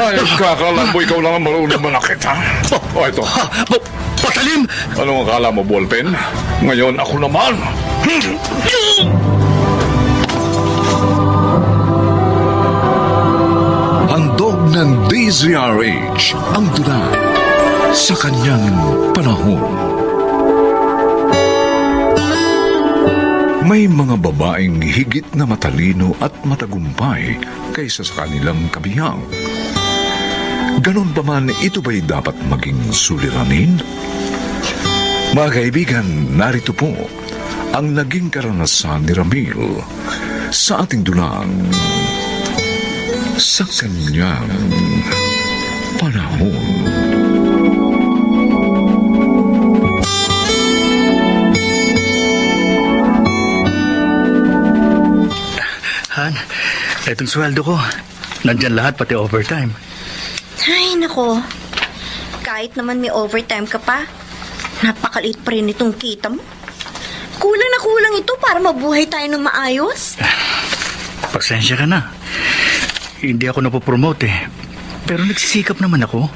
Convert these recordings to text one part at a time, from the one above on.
Ay, kakala mo ikaw lang ang marunong manakit, ha? O, ito. Patalim! Anong akala mo, ballpen? Ngayon, ako naman. Handog ng DZRH ang tula sa kanyang panahon. May mga babaeng higit na matalino at matagumpay kaysa sa kanilang kabihang. Ganon pa man, ito ba'y dapat maging suliranin? Mga kaibigan, narito po ang naging karanasan ni Ramil sa ating dulang sa kanyang panahon. Han, etong sweldo ko. Nandyan lahat, pati overtime. Ay, nako. Kahit naman may overtime ka pa, napakaliit pa rin itong kita mo. Kulang na kulang ito para mabuhay tayo ng maayos. Pasensya ka na. Hindi ako napopromote eh. Pero nagsisikap naman ako.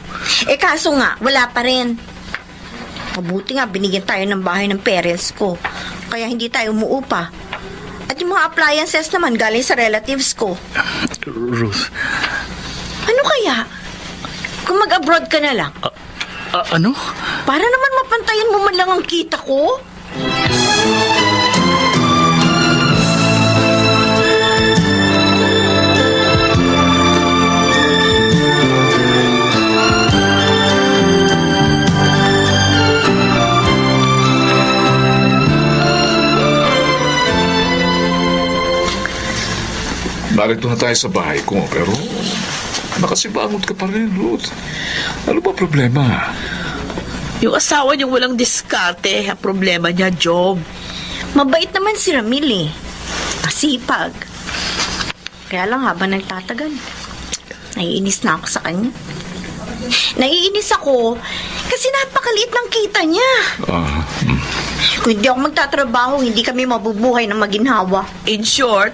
Eh kaso nga, wala pa rin. Mabuti nga, binigyan tayo ng bahay ng parents ko. Kaya hindi tayo umuupa. At yung mga appliances naman galing sa relatives ko. Ruth. Ano kaya? Kung mag-abroad ka na lang. Ano? Para naman mapantayan mo man lang ang kita ko. Narito na tayo sa bahay ko, pero nakasibangot ka pa rin, Ruth. Ano ba problema? Yung asawa niyang walang diskarte, ang problema niya, Job. Mabait naman si Ramil eh. Masipag. Kaya lang habang nagtatagal, naiinis na ako sa kanya. Naiinis ako kasi napakaliit ng kita niya. Kung hindi ako magtatrabaho, hindi kami mabubuhay ng maginhawa. In short,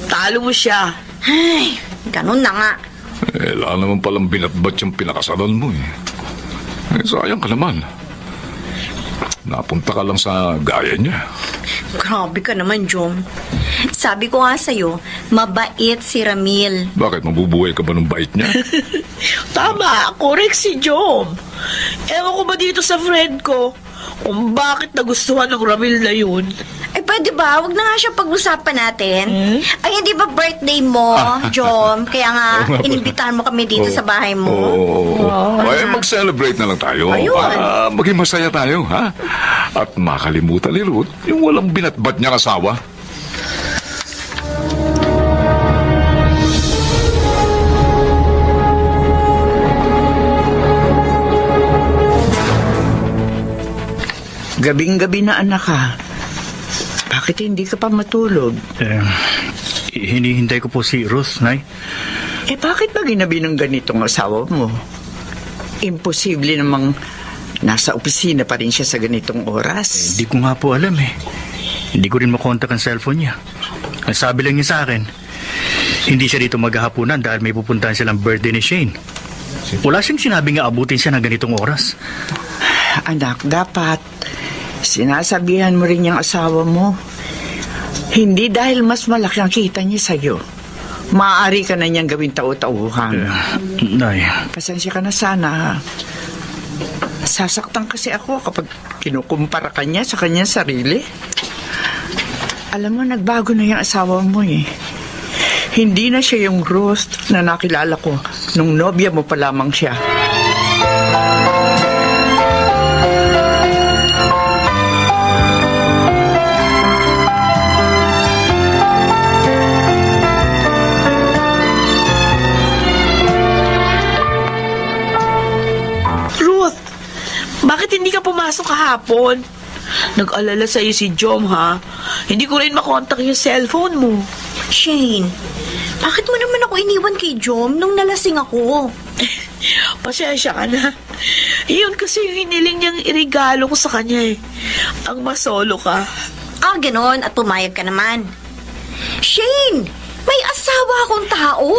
talo mo siya. Ay, ganun na nga. Eh, wala naman palang binatbat yung pinakasalan mo eh. Eh, sayang ka naman. Napunta ka lang sa gaya niya. Grabe ka naman, Jom. Sabi ko nga sa'yo, mabait si Ramil. Bakit, mabubuhay ka ba ng bait niya? Tama, correct si Job. Ewan ko ba dito sa friend ko kung bakit nagustuhan ng Ramil na yun. Eh, pwede ba? Huwag na nga siya pag-usapan natin. Ay, hindi ba birthday mo, Jom? Kaya nga, inimbitahan mo kami dito sa bahay mo. Ay, mag-celebrate na lang tayo. Ayun. Maging masaya tayo, ha? At makalimutan ni Ruth yung walang binatbat niyang asawa. Gabing-gabi na anak ka. Bakit hindi ka pa matulog? Hinihintay ko po si Ruth, Nay. Bakit ba ginabi ng ganitong asawa mo? Imposible namang nasa opisina pa rin siya sa ganitong oras. Hindi ko nga po alam eh. Hindi ko rin makontak ang cellphone niya. Ang sabi lang niya sa akin, hindi siya dito maghahapunan dahil may pupuntahan silang birthday ni Shane. Wala siyang sinabing aabutin siya ng ganitong oras. Anak, dapat sinasabihan mo rin yung asawa mo. Hindi dahil mas malaki ang kita niya sa'yo. Maaari ka na niyang gawin tau-tauhan. Nay. Pasensya ka na sana, ha? Sasaktan kasi ako kapag kinukumpara ka niya sa kanyang sarili. Alam mo, nagbago na yung asawa mo eh. Hindi na siya yung Ruth na nakilala ko nung nobya mo pa lamang siya. Bakit hindi ka pumasok kahapon? Nag-alala sa'yo si Jom, ha? Hindi ko rin makontak yung cellphone mo. Shane, bakit mo naman ako iniwan kay Jom nung nalasing ako? Pasensya ka na. Iyon kasi yung hiniling niyang irigalo ko sa kanya eh. Ang masolo ka. Ah, ganon. At pumayag ka naman. Shane, may asawa akong tao.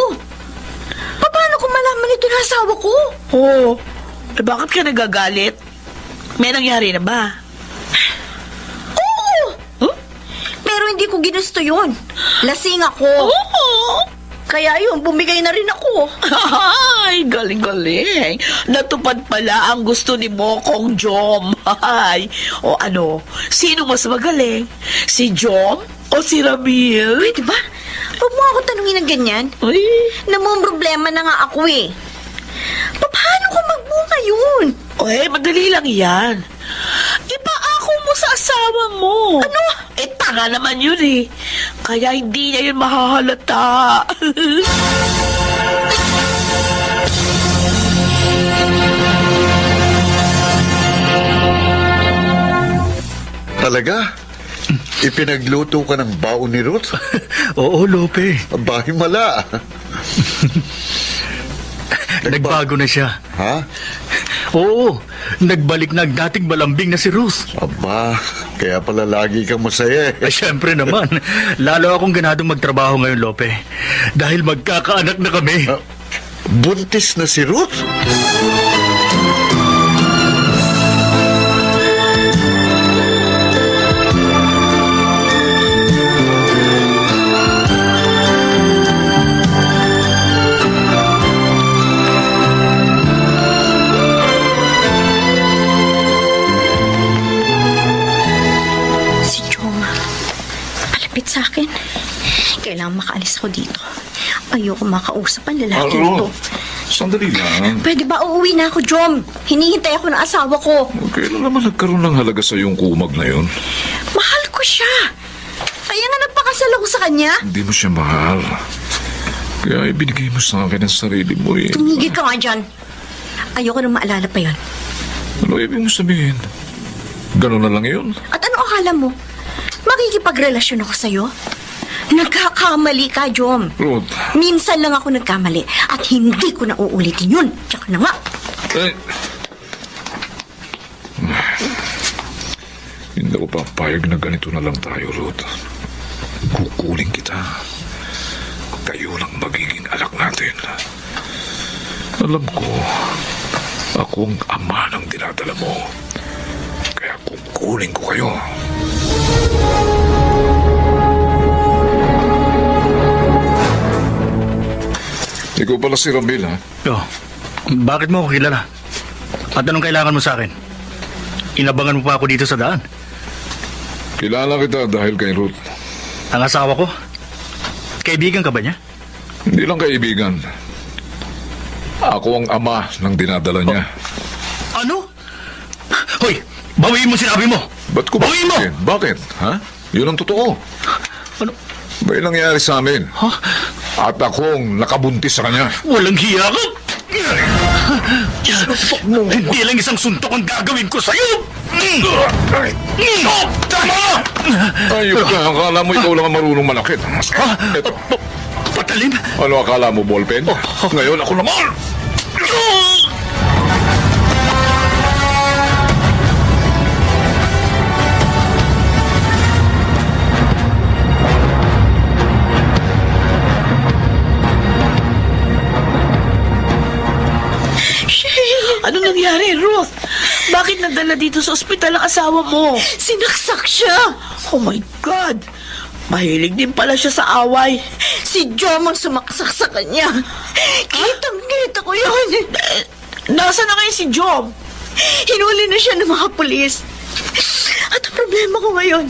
Paano kung malaman nagkamali ito na asawa ko. Oh, eh bakit ka nagagalit? May nangyari na ba? Oo! Huh? Pero hindi ko ginusto yun. Lasing ako. Oo! Kaya yun, bumigay na rin ako. Ay, galing-galing. Natupad pala ang gusto ni Mokong Jom. Ay, o ano, sino mas magaling? Si Jom o si Ramil? Pwede ba? Huwag mo ako tanungin ng ganyan. Ay, Namumroblema na nga ako eh. Paano ko magbunga yun? ay, madali lang yan. Ipaako mo sa asawa mo. Ano? Eh, tanga naman yun eh. Kaya hindi niya yun mahahalata. Talaga? Ipinagluto ka ng baon ni Ruth? Oo, Lope. Bahay mala. Nagbago na siya. Ha? Oo, nagbalik na ang dating malambing na si Ruth. Aba, kaya pala lagi kang masaya eh. Ay, syempre naman. Lalo akong ganadong magtrabaho ngayon, Lope. Dahil magkakaanak na kami. Buntis na si Ruth? Si Jom, malapit sa akin. Kailangan makaalis ako dito. Ayoko makausap ang lalaki ito. Sandali lang. Pwede ba uuwi na ako, Jom? Hinihintay ako ng asawa ko. Kailan naman nagkaroon ng halaga sa yung kumag na yun? Mahal ko siya. Kaya nga nagpakasal ako sa kanya. Hindi mo siya mahal. Kaya ibinigay mo sa akin ang sarili mo eh. Tumigil ka nga dyan. Ayoko na maalala pa yon. Ano ibig mo sabihin? Ganun na lang yun? At ano akala mo? Makikipagrelasyon ako sa'yo? Nagkakamali ka, Jom. Ruth. Minsan lang ako nagkamali at hindi ko na uulitin yun. Tsaka na nga. Eh. Hindi ko papayag na ganito na lang tayo, Ruth. Kukuling kita. Kayo lang magiging alak natin. Alam ko, ako ang ama ng dinadala mo. Kaya kukuling ko kayo. Ikaw pala si Ramil, ha? Oh, bakit mo ako kilala? At anong kailangan mo sa akin? Inabangan mo pa ako dito sa daan. Kilala kita dahil kay Ruth. Ang asawa ko? Kaibigan ka ba niya? Hindi lang kaibigan. Ako ang ama ng dinadala niya. Ano? Hoy, bawiin mo sinabi mo! Ba't ko Bawiin mo! Bakit? Ha? Yun ang totoo. Ano? May nangyari sa amin. Ha? At akong nakabuntis sa kanya. Walang hiya ka! Hindi lang isang suntok ang gagawin ko sa'yo! Tama! Ayok ka, akala mo ikaw lang ang marunong malakit. Eto, Patalim? ano akala mo, ballpen? Ngayon ako naman! Ano nangyari, Ruth? Bakit nadala dito sa ospital ang asawa mo? Sinaksak siya. Oh my God! Mahilig din pala siya sa away. Si Jom ang sumaksak sa kanya. Kitang-kita ko yun. Nasaan na ngayon si Jom? Hinuli na siya ng mga pulis. At ang problema ko ngayon,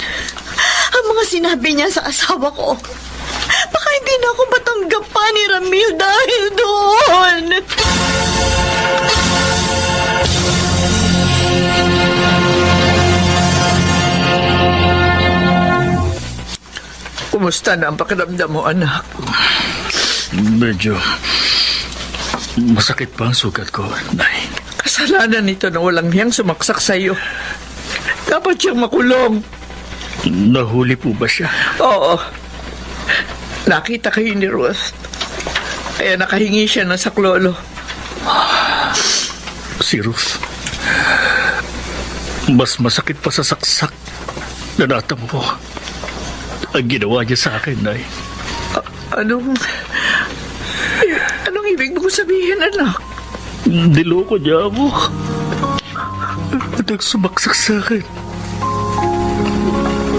ang mga sinabi niya sa asawa ko. Baka hindi na ako matanggap pa ni Ramil dahil doon. Kumusta na ang pakiramdam mo, anak? Medyo masakit pa ang sugat ko, Nay. Kasalanan nito na walang hiyang sumaksak sa'yo. Dapat siyang makulong. Nahuli po ba siya? Oo. Nakita kayo ni Ruth. Kaya nakahingi siya ng saklolo. Si Ruth. Mas masakit pa sa saksak na natamo ko ang ginawa niya sa akin, Nay. Anong ibig mong sabihin, anak? Niloko niya ako. At nagsumaksak sa akin.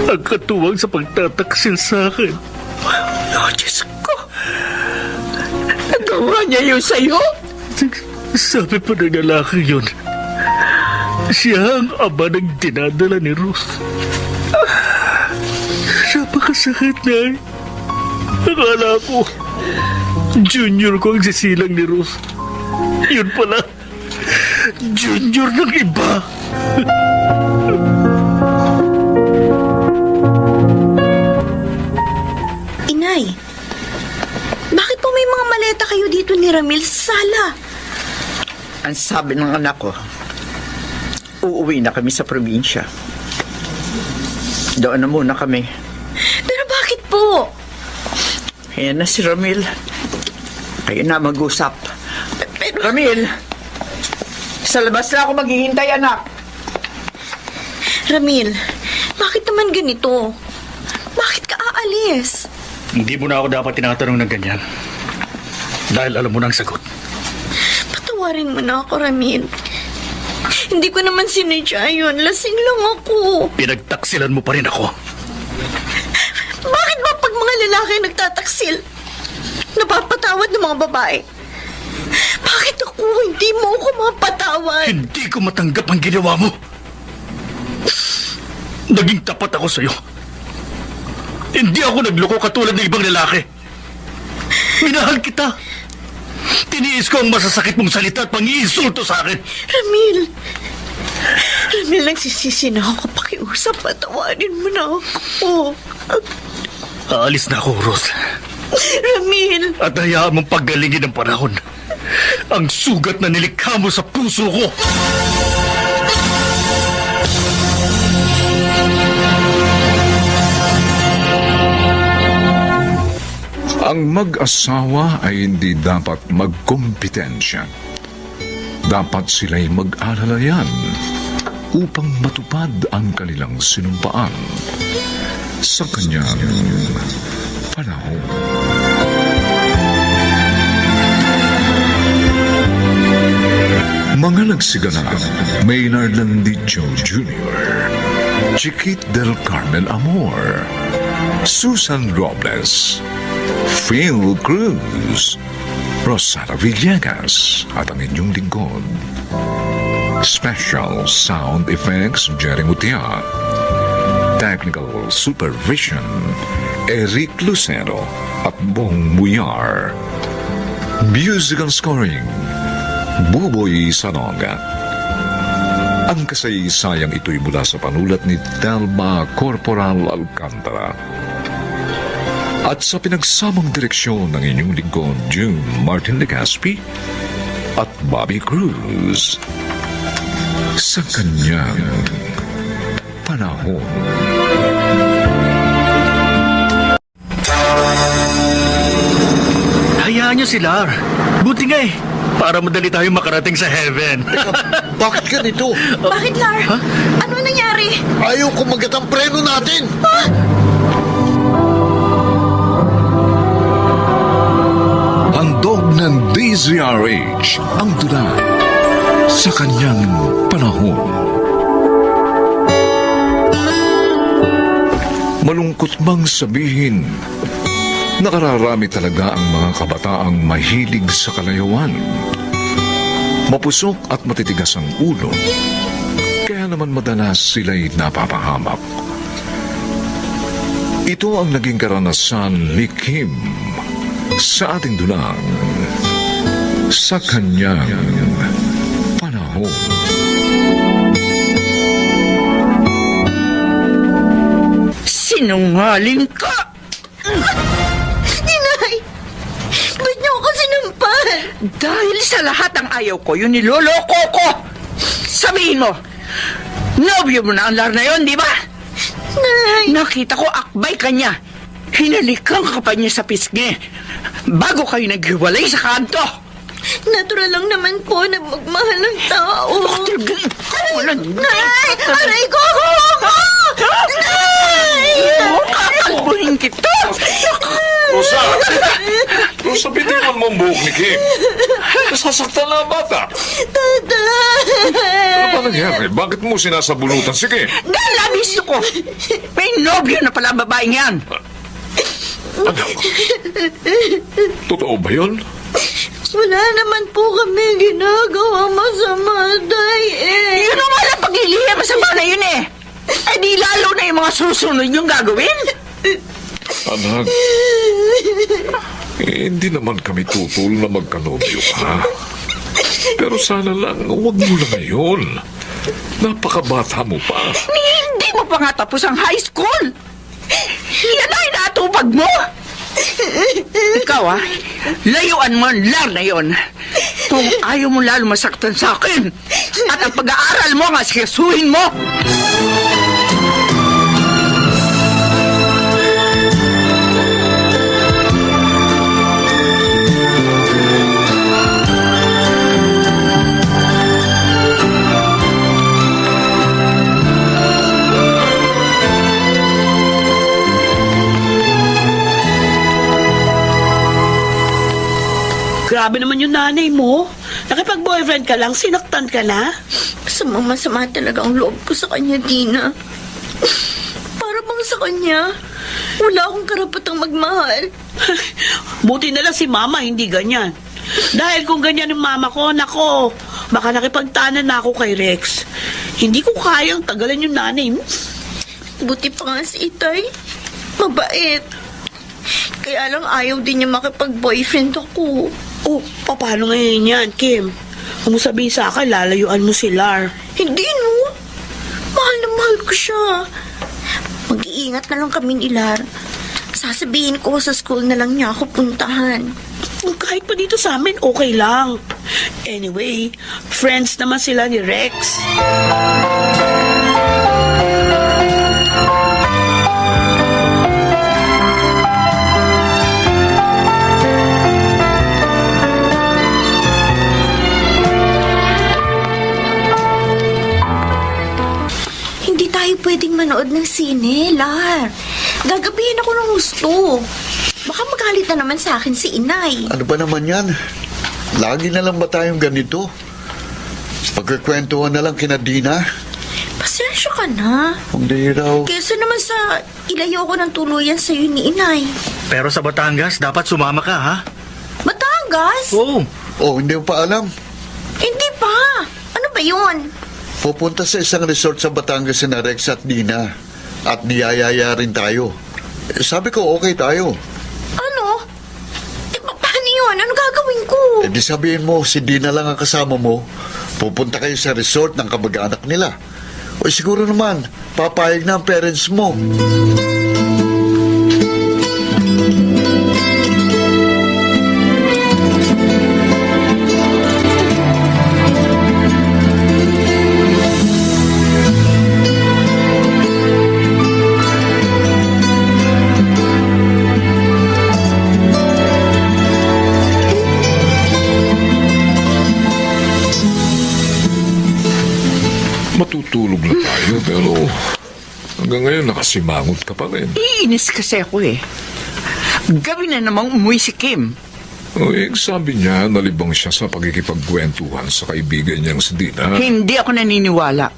Ang katuwang sa pagtataksil sa akin. Oh, Diyos ko. Nagawa niya yun sa'yo? Sabi pa ng lalaki yun, siya ang ama ng dinadala ni Ruth. Napakasakit na. Akala ko, junior ko ang sisilang ni Ruth. Yun pala, junior ng iba. Inay, bakit po may mga maleta kayo dito ni Ramil sa sala? Ang sabi ng anak ko, uuwi na kami sa probinsya. Doon na muna kami. Pero bakit po? Ayan na si Ramil. Kayo na mag-usap. Ramil! Sa labas na ako maghihintay, anak. Ramil, bakit naman ganito? Bakit ka aalis? Hindi mo na ako dapat tinatanong ng ganyan. Dahil alam mo na ang sagot. Patawarin mo na ako, Ramil. Hindi ko naman sinadya yun. Lasing lang ako. Pinagtaksilan mo pa rin ako. Bakit ba pag mga lalaki nagtataksil, napapatawad ng mga babae? Bakit ako? Hindi mo ako mapatawad. Hindi ko matanggap ang ginawa mo. Naging tapat ako sa'yo. Hindi ako nagloko katulad ng ibang lalaki. Minahal kita. Tiniis ko ang masasakit mong salita at pang-iinsulto sa akin. Ramil, nagsisisi na ako. Pakiusap, patawarin mo na ako. Aalis na ako, Ruth. Ramil, At hayaan mong paggalingin ng panahon ang sugat na nilikha mo sa puso ko. Ang mag-asawa ay hindi dapat magkompetensya. Dapat sila'y mag-alalayan upang matupad ang kanilang sinumpaan sa kanyang panahon. Mga nagsiganap, Maynard Landicho Jr., Chiquit del Carmen Amor, Susan Robles, Phil Cruz, Rosana Villegas, at ang inyong lingkod. Special Sound Effects, Jerry Mutia. Technical Supervision, Eric Lucero at Bong Muyar. Musical Scoring, Buboy Sanoga. Ang kasaysayang ito'y mula sa panulat ni Telma Corporal Alcantara. At sa pinagsamang direksyon ng inyong lingkod, June Martin Legaspi at Bobby Cruz. Sa kanyang panahon. Hayaan niyo si Lar. Buti nga eh. Para madali tayo makarating sa heaven. Bakit ganito? bakit, Lar? Ano nangyari? Ayaw kumagat ang preno natin! Handog ng DZRH ang tula sa kanyang panahon. Malungkot mang sabihin, nakararami talaga ang mga kabataang mahilig sa kalayawan. Mapusok at matitigas ang ulo, kaya naman madalas sila'y napapahamak. Ito ang naging karanasan ni Kim sa ating dulang sa kanyang panahon. Sinungaling ka! Inay! Ba't niyo ako sinampal? Dahil sa lahat ng ayaw ko, yun niloloko ko! Sabihin mo, nobyo mo na ang Lar na yun, di ba? Nay! Nakita ko akbay ka niya. Hinalikan ka pa niya sa pisngi. Bago kayo naghiwalay sa kanto. Natural lang naman po na magmahal ng tao. Wala. Nay! Aray ko! Nay! Kakalbuhin kita! Rosa! Rosa, bitiwan mo ang buhok ni Kim. Nasasaktan na ang bata. Ano ba nangyari? Bakit mo sinasabunutan si Kim? Dahil abiso ko! May nobyo na pala ang babaeng yan! Anak, totoo ba yun? Wala naman po kami ginagawa masama, Day, eh. Yun ang wala pagliliya masama na yun eh! Eh di lalo na yung mga susunod yung gagawin! Anak, hindi naman kami tutol na magkanobyo ka. Pero sana lang, huwag mo na ngayon. Napakabata mo pa. Hindi mo pa nga tapos ang high school! Yan ay natupag mo! Ikaw layuan mo ang lar na yon. Kung ayaw mo lalo masaktan sa akin at ang pag-aaral mo ang asikasuhin mo! Grabe naman yung nanay mo. Nakipag-boyfriend ka lang, sinaktan ka na. Masama talaga ang loob ko sa kanya, Dina. Para bang sa kanya, wala akong karapatang magmahal. Buti na lang si mama, hindi ganyan. Dahil kung ganyan yung mama ko, nako, baka nakipagtanan na ako kay Rex. Hindi ko kayang tagalan yung nanay mo. Buti pa nga si Itay. Mabait. Kaya lang ayaw din niya makipag-boyfriend ako. Oh, paano ngayon yan, Kim? Kung mo sabihin sa akin, lalayuan mo si Lar. Hindi, no? Mahal na mahal ko siya. Mag-iingat na lang kami ni Lar. Sasabihin ko sa school na lang niya ako puntahan. Kahit pa dito sa amin, okay lang. Anyway, friends naman sila ni Rex. Hindi tayo pwedeng manood ng sine, Lar. Gagabihin ako ng gusto. Baka magalit na naman sa akin si Inay. Ano ba naman yan? Lagi na lang ba tayong ganito? Pagkakwentuhan na lang kina Dina? Pasensya ka na. Hindi raw. Kesa naman sa ilayo ko ng tuluyan sa'yo ni Inay. Pero sa Batangas, dapat sumama ka, ha? Batangas? Oo. Oh, hindi mo pa alam. Hindi pa. Ano ba yun? Pupunta sa isang resort sa Batangas si Rex at Dina. At niyayaya rin tayo. Sabi ko, okay tayo. Ano? Paano yun? Ano gagawin ko? Di sabihin mo, si Dina lang ang kasama mo. Pupunta kayo sa resort ng kamag-anak nila. O siguro naman, papayag na ang parents mo. Matutulog na tayo, pero hanggang ngayon nakasimangot ka pa rin. Iinis kasi ako eh. Gabi na namang umuwi si Kim. Sabi niya, nalibang siya sa pagkikipagkwentuhan sa kaibigan niyang si Dina. Hindi ako naniniwala.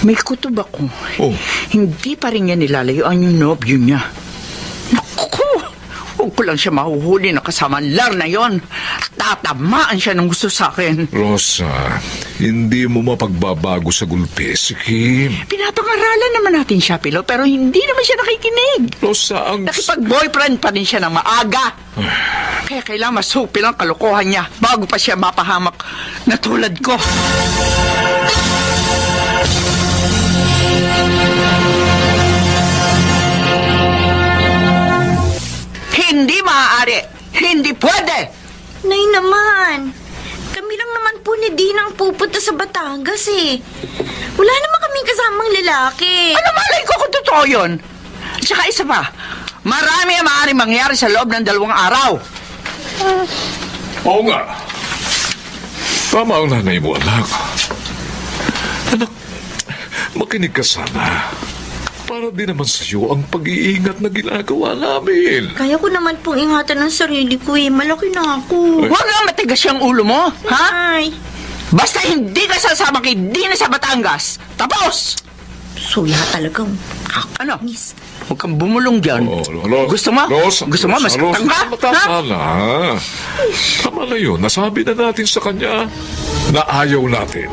May kutob ako. Oh. Hindi pa rin niya nilalayuan yung nobyo niya. Naku! Huwag ko lang siya mahuhuli na kasama ang Lar na yon. Tatamaan siya ng gusto sa akin. Rosa, hindi mo mapagbabago sa gulpi si Kim. Pinapangaralan naman natin siya, Pilo, pero hindi naman siya nakikinig. Rosa, ang... Nakipag-boyfriend pa rin siya ng maaga. Kaya kailangan masupil ang kalokohan niya bago pa siya mapahamak na tulad ko. Hindi maaari. Hindi pwede. Nay naman. Kami lang naman po ni Dina ang pupunta sa Batangas eh. Wala naman kaming kasamang lalaki. Ano malay ko kung totoo yun? Tsaka isa pa, marami ang maaaring mangyari sa loob ng 2 araw. Oo nga. Tama ang nanay mo, anak. Anak, makinig ka sana. para din naman sa iyo ang pag-iingat na ginagawa namin. Kaya ko naman pong ingatan ng sarili ko eh. Malaki na ako. Huwag nga matigas yung ulo mo, ha? Ay, Basta hindi ka sasama kay Dina sa Batangas. Tapos! suya talagang Ano? kakainis. Huwag kang bumulong dyan. Gusto mo? Gusto mo? Masaktan ka? Tama na. Tama na yun. Nasabi na natin sa kanya na ayaw natin.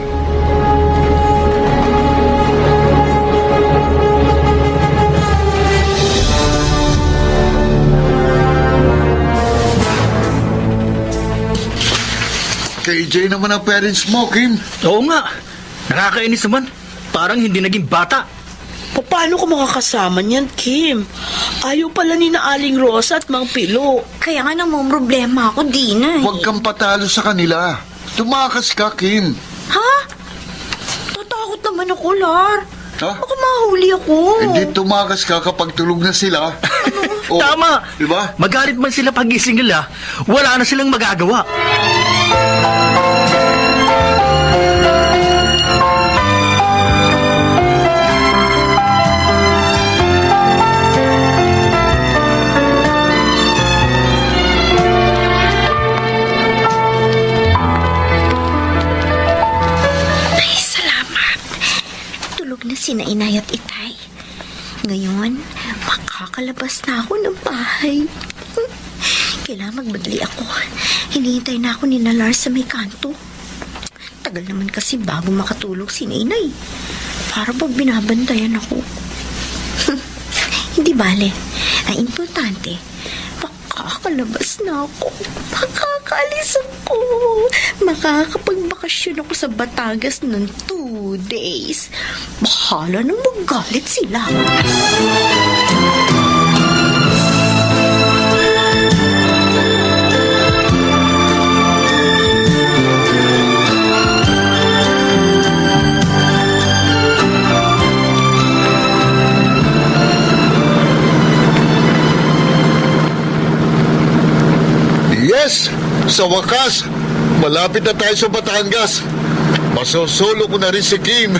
KJ naman ang parents mo, Kim. Oo nga. Nakakainis naman. Parang hindi naging bata. Paano ko makakasama niyan, Kim? Ayaw pala ni na Aling Rosa at Mang Pilo. Kaya nga namang problema ako, Dina. Eh. Huwag kang patalo sa kanila. Tumakas ka, Kim. Ha? Tatakot naman ako, Lar. Ha? Baka mahuli ako. Hindi tumakas ka kapag tulog na sila. Oh, Tama. Diba? Magalit man sila pagising nila, wala na silang magagawa. Ay, salamat. Tulog na sina Inay at Itay. Ngayon, makakalabas na ako ng bahay. Kailangan magmadali ako. Hinihintay na ako ni Nalar sa may kanto. Tagal naman kasi bago makatulog si Inay. Para pag binabantayan ako. Hindi bale. Ang importante, makakalabas na ako. Makakaalis ako. Makakapagbakasyon ako sa Batangas ng 2 days. Bahala nang magalit sila. Yes! Sa wakas, malapit na tayo sa Batangas. Masosolo ko na rin si Kim.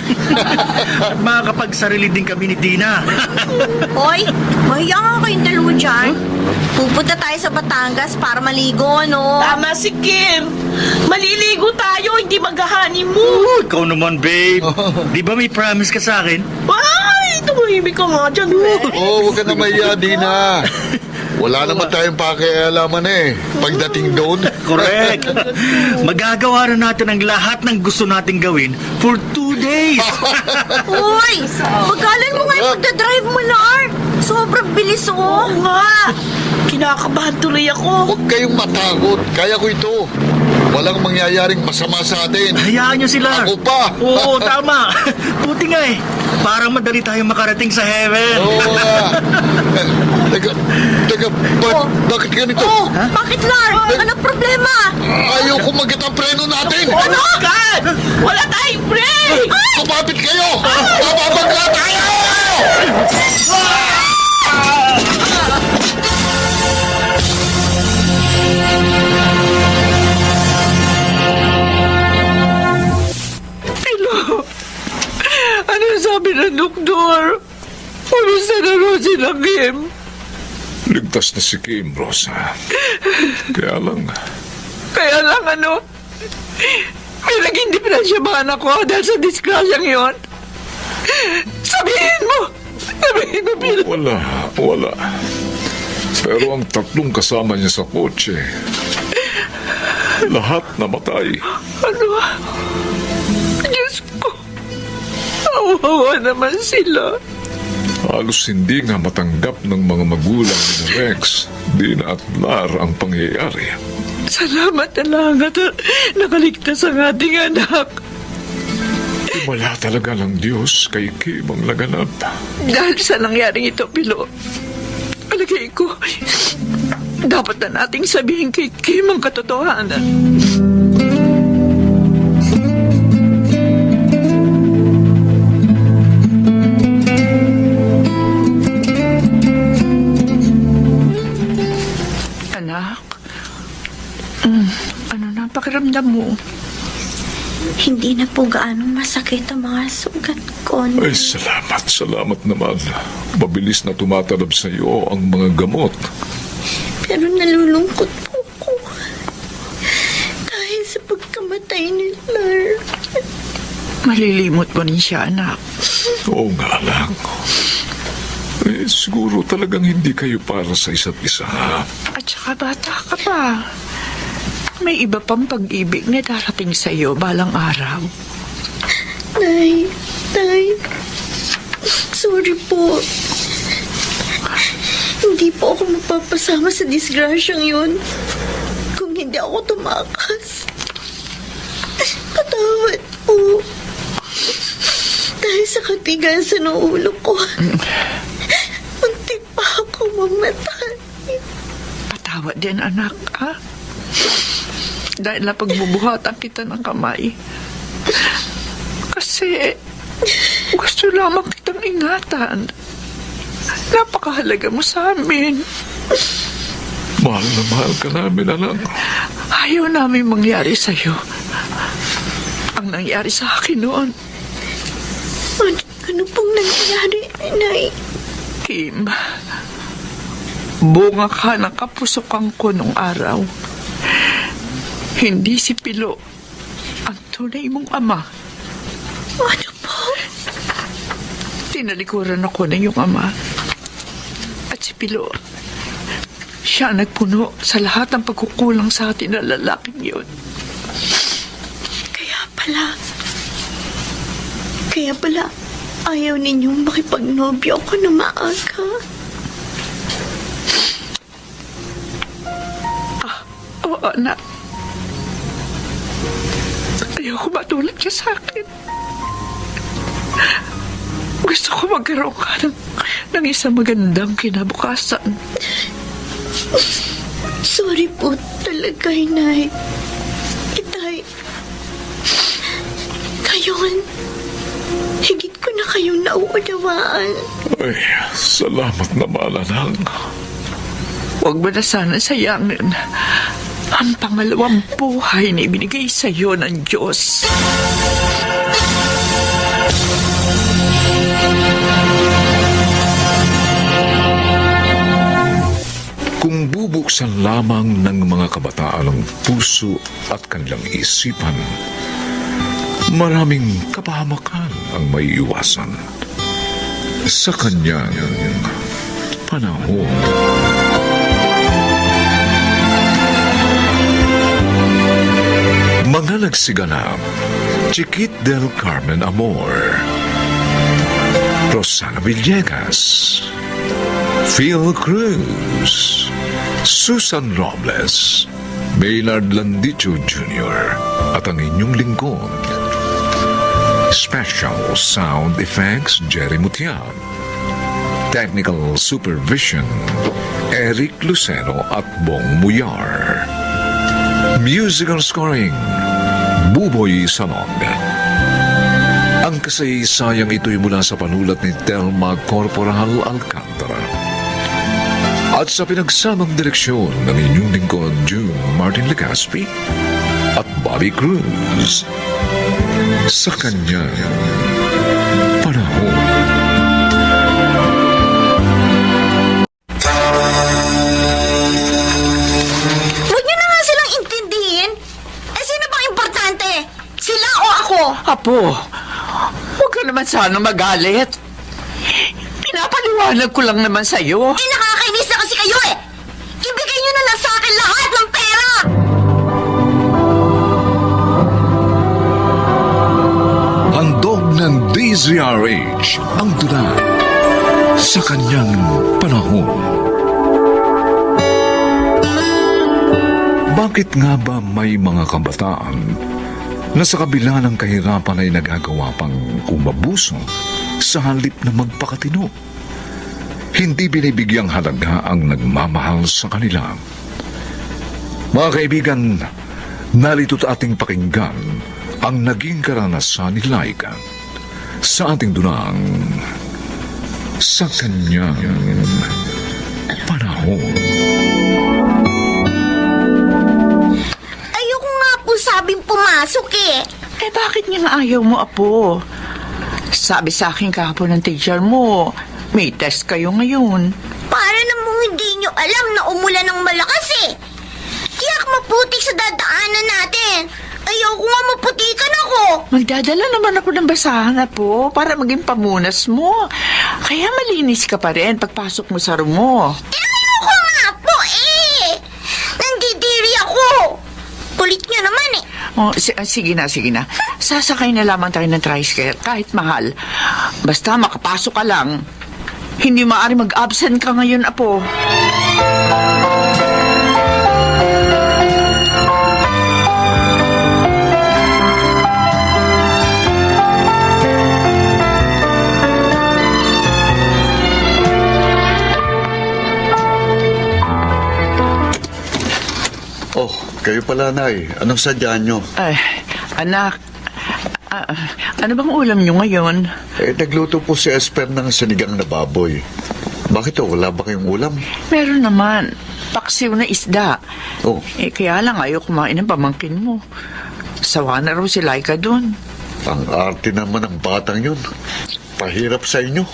At makakapagsarili din kami ni Dina. Hoy, mahiya nga kayong dalawa dyan. Pupunta tayo sa Batangas para maligo, no? Tama si Kim. Maliligo tayo, hindi mag-honeymoon. Oh, ikaw naman, babe. Di ba may promise ka sa akin? Ay, tumahimik ka nga dyan, Oh, huwag ka na mahiya, Dina. Wala naman tayong pakialaman eh. Pagdating doon. Correct. Magagawa na natin ang lahat ng gusto nating gawin for 2 days. Uy! Pagkalan mo nga yung pagdadrive mo, Lar. Sobrang bilis, oh. Oo nga. Kinakabahan tuloy ako. Huwag kayong matakot. Kaya ko ito. Walang mangyayaring masama sa atin. Hayaan nyo sila. Ako pa. Oo, tama. Buti nga eh. Para madali tayong makarating sa heaven. Oo nga. Teka, bakit ganito? Oh, bakit, Lar? Anong problema? Ayaw ko magit ang preno natin. Ano? God! Wala tayong break! Kumapit kayo! Mababagla tayo! Ano sabi ng doktor? Kumusta na rin sila, Kim? Ligtas na si Kim, Rosa. Kaya lang, Kaya lang ano, may naging diferensya ba anak ko dahil sa disgrasyang yon? Sabihin mo! Sabihin mo, Bill! wala. Pero ang 3 kasama niya sa kotse, lahat namatay. Ano? Diyos ko! Awawa naman sila. Halos hindi nga matanggap ng mga magulang ni Rex, Dina at Lar ang pangyayari. Salamat na lang at nakaligtas ang ating anak. Wala talaga ng Diyos kay Kim ang laganap. Dahil sa nangyaring ito, Pilo, alagay ko, dapat na nating sabihin kay Kim ang katotohanan. Anak, ano na ang pakiramdam mo? hindi na po gaanong masakit ang mga sugat ko. Ay, salamat naman. Mabilis na tumatalab sa iyo ang mga gamot. Pero nalulungkot po ko. Dahil sa pagkamatay ni Lar. Malilimot mo rin siya, anak. Oo nga lang. Eh, siguro talagang hindi kayo para sa isa't isa. At saka bata ka pa. May iba pang pag-ibig na darating sa iyo balang araw. Nay, sorry po. Hindi po ako mapapasama sa disgrasyang yun kung hindi ako tumakas. Patawad po. Dahil sa katigasan ng ulo ko, muntik pa ako mamatay. Patawad din, anak, ha? Dahil na pagbubuhatan kita ng kamay. Kasi gusto lamang kitang ingatan. Napakahalaga mo sa amin. Mahal na mahal ka namin, anak. Ayaw namin mangyari sa'yo ang nangyari sa akin noon. Ano pong nangyari, Nay? Kim, bunga ka ng kapusukan ko nung araw. Hindi si Pilo ang tunay mong ama. Ano po? Tinalikuran ako ng iyong ama. At si Pilo, siya ang nagpuno sa lahat ng pagkukulang sa atin ng lalaking yun. Kaya pala, ayaw ninyong makipagnobyo ako na maaga. Oo, anak. Ayoko matulad ka sa akin. Gusto ko magkaroon ka ng isang magandang kinabukasan. Sorry po talaga, Inay. Itay, ngayon, higit ko na kayong nauunawaan. Ay, salamat naman, anak. Huwag mo na sana sayangin ang pangalawang buhay na ibinigay sa iyo ng Diyos. Kung bubuksan lamang ng mga kabataan ang puso at kanilang isipan, maraming kapahamakan ang maiiwasan sa kanyang panahon. Mga nagsiganap, Chiquit del Carmen Amor, Rosana Villegas, Phil Cruz, Susan Robles, Maynard Landicho Jr. at ang inyong lingkod. Special Sound Effects Jerry Mutian. Technical Supervision Eric Lucero at Bong Muyar. Musical Scoring Buboy Salong. Ang kasaysayang ito'y mula sa panulat ni Telma Corporal Alcantara. At sa pinagsamang direksyon ng inyong lingkod June Martin Legaspi at Bobby Cruz sa kanyang panahon. Huwag niyo na nga silang intindihin. Eh, sino bang importante? Sila o ako? Apo, huwag ka naman sana magalit. Pinapaliwanag ko lang naman sa iyo. Eh, nakakainis na kasi kayo eh! Ibigay niyo na lang sa akin lahat ng pera! Handog ng DZRH ang tula sa kanyang panahon. Bakit nga ba may mga kabataan na sa kabila ng kahirapan ay nagagawa pang umabuso sa halip na magpakatino? Hindi binibigyang halaga ang nagmamahal sa kanila. Mga kaibigan, narito't ating pakinggan ang naging karanasan ni Laika sa ating dunang sa kanyang panahon. Ayoko nga po sabing pumasok eh. Eh, bakit nga ayaw mo, Apo? Sabi sa akin kahapon ng teacher mo, may test kayo ngayon. Para namang hindi nyo alam na umulan ng malakas eh. Tiyak maputik sa dadaanan natin. Ayaw ko nga maputikan ako. Magdadala naman ako ng basahan, Apo, para maging pamunas mo. Kaya malinis ka pa rin pagpasok mo sa room mo. Ayoko nga po eh. Nandidiri ako. Kulit nyo naman eh. Oh, sige na. Sasakay na lamang tayo ng tricycle, kahit mahal. Basta makapasok ka lang. Hindi maaari mag-absent ka ngayon, Apo. Oh, kayo pala, Nay. Anong sadya nyo? Ay, anak, ano bang ulam nyo ngayon? Nagluto po si Esper ng sinigang na baboy. Bakit wala ba kayong ulam? Meron naman, paksiw na isda. Oh, Kaya lang ayaw kumain ng pamangkin mo. Sawa na raw si Laika doon. ang arte naman ng batang yun. Pahirap sa inyo.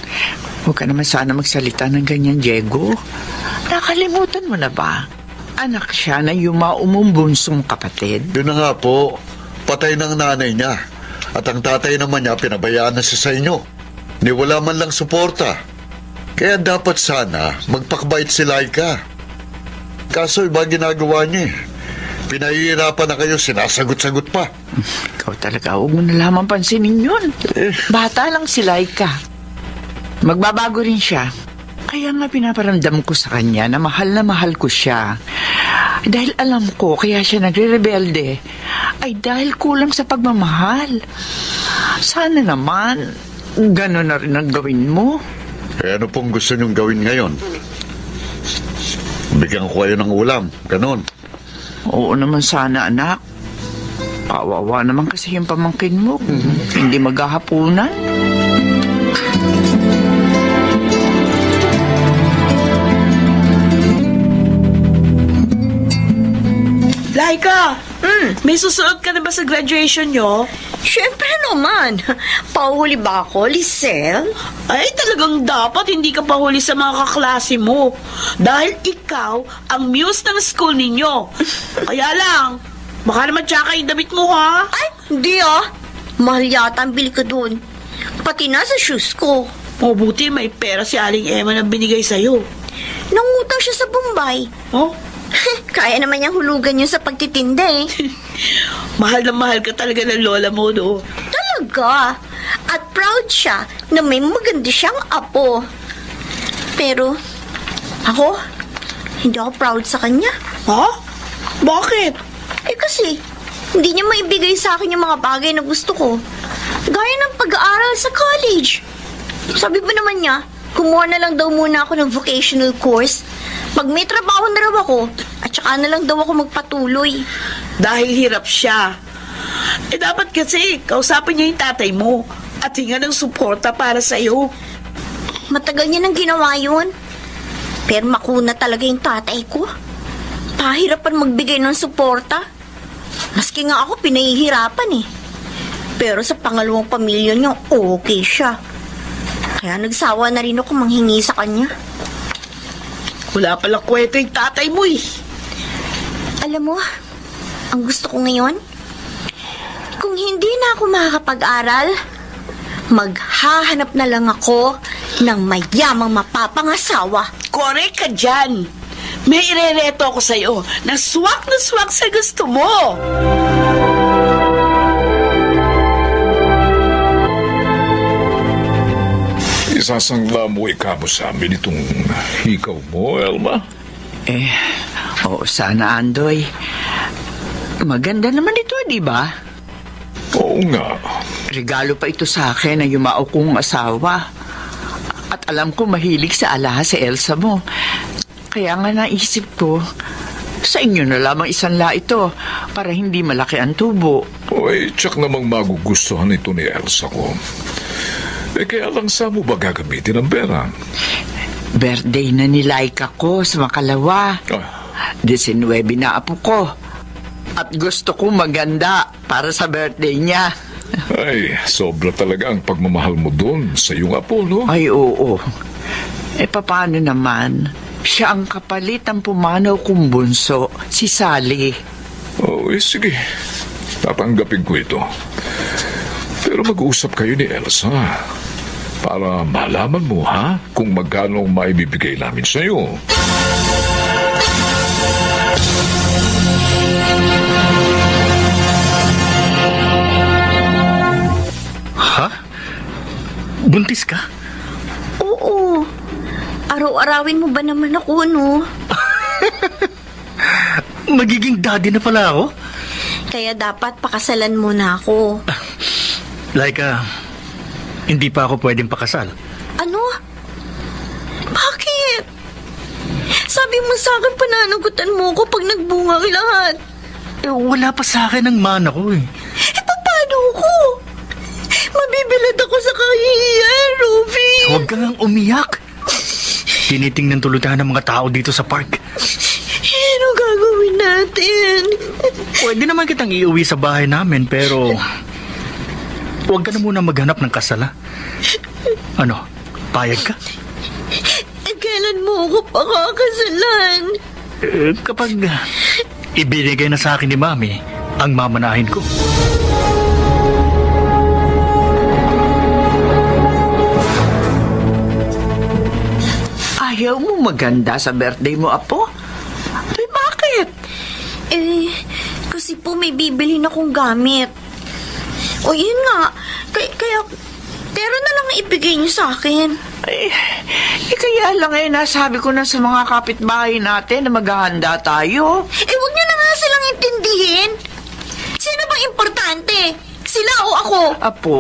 Huwag ka naman sana magsalita ng ganyan, Diego. Nakalimutan mo na ba? Anak siya na yumaumong bunsong kapatid. Yun na nga po, patay ng nanay niya. At ang tatay naman niya, pinabayaan na siya sa inyo. Ni wala man lang suporta. Kaya dapat sana magpakbait si Laika. Kaso iba ginagawa niya eh. Pinahihirapan na kayo, sinasagot-sagot pa. Ikaw talaga, huwag mo na lamang pansinin yun. Bata lang si Laika. Magbabago rin siya. Kaya nga pinaparamdam ko sa kanya na mahal ko siya. Dahil alam ko, kaya siya nagre-rebelde, ay dahil kulang sa pagmamahal. Sana naman, gano'n na rin ang gawin mo. Ano pong gusto niyong gawin ngayon? Bigyan ko kayo ng ulam, ganon. Oo naman sana, anak. Kawawa naman kasi yung pamangkin mo. Hindi maghahapunan. Laika, may susunod ka na ba sa graduation nyo? Siyempre naman. Pauhuli ba ako, Lisel? Ay, talagang dapat hindi ka pahuli sa mga kaklase mo. Dahil ikaw ang muse ng school ninyo. Kaya lang, baka naman tsaka yung damit mo, ha? Ay, hindi ah. Mahal yata ang bili ko doon. Pati na sa shoes ko. Mabuti may pera si Aling Emma na binigay sa'yo. Nangutang siya sa Bombay. Oh? Kaya naman niyang hulugan yun sa pagtitinda eh. Mahal na mahal ka talaga ng lola mo, no? Talaga. At proud siya na may maganda siyang apo. Pero, ako, hindi ako proud sa kanya. Ha? Bakit? Eh kasi, hindi niya maibigay sa akin yung mga bagay na gusto ko. Gaya ng pag-aaral sa college. Sabi ba naman niya, kumuha na lang daw muna ako ng vocational course. Pag may trabaho na raw ako, at saka na lang daw ako magpatuloy. Dahil hirap siya. Eh dapat kasi kausapin niya yung tatay mo at hinga ng suporta para sa'yo. Matagal niya nang ginawa yun. Pero makuna talaga yung tatay ko. Pahirapan magbigay ng suporta. Maski nga ako pinahihirapan eh. Pero sa pangalawang pamilya niya, okay siya. Kaya nagsawa na rin ako manghingi sa kanya. Wala palang kwento yung tatay mo eh. Alam mo, ang gusto ko ngayon, kung hindi na ako makakapag-aral, maghahanap na lang ako ng mayamang mapapangasawa. Correct ka dyan. May irereto ako sa'yo na swak sa gusto mo. Isasangla mo ikamo sa amin itong hikaw mo, Elma. Oo, sana, Andoy. Maganda naman ito, di ba? Oo nga. Regalo pa ito sa akin na yumao kong asawa. At alam ko mahilig sa alahas si Elsa mo. Kaya nga naisip ko, sa inyo na lamang isanla ito para hindi malaki ang tubo. Oy, tsak namang magugustuhan ito ni Elsa ko. Kaya lang sa mo ba gagamitin ang pera? Birthday na ni Laika ko sa Makalawa. 19 na apo ko. At gusto ko maganda para sa birthday niya. Ay, sobra talaga ang pagmamahal mo doon sa iyong apo, no? Ay, oo. Paano naman? Siya ang kapalit ng pumanaw kong bunso, si Sally. Oh, sige. Tatanggapin ko ito. Pero mag-uusap kayo ni Elsa para malaman mo, ha, kung magkano ang maibibigay namin sa iyo. Ha? Buntis ka? Oo. Araw-arawin mo ba naman ako, no? Magiging daddy na pala ako? Kaya dapat pakasalan mo na ako. Laika, hindi pa ako pwedeng pakasal. Ano? Bakit? Sabi mo sa akin, pananagutan mo ako pag nagbunga ang lahat. Wala pa sa akin ang mana ko eh. Paano ko? Mabibilad ako sa kahihiyan, Ruby. Huwag kang ngang umiyak. Tinitingnan tuloy tayo ng mga tao dito sa park. Ano gagawin natin? Pwede naman kitang iuwi sa bahay namin, pero huwag ka na muna maghanap ng kasala. Ano, payag ka? Kailan mo ako pakakasalan? Kapag ibinigay na sa akin ni Mami ang mamanahin ko. Ayaw mo maganda sa birthday mo, Apo? Ay, bakit? Kasi po may na akong gamit. O yun nga, kaya pero na lang ang ibigay niyo sa akin. Kaya lang nasabi ko na sa mga kapitbahay natin na maghahanda tayo. Huwag niyo na nga silang intindihin. Sino bang importante? Sila o ako? Apo,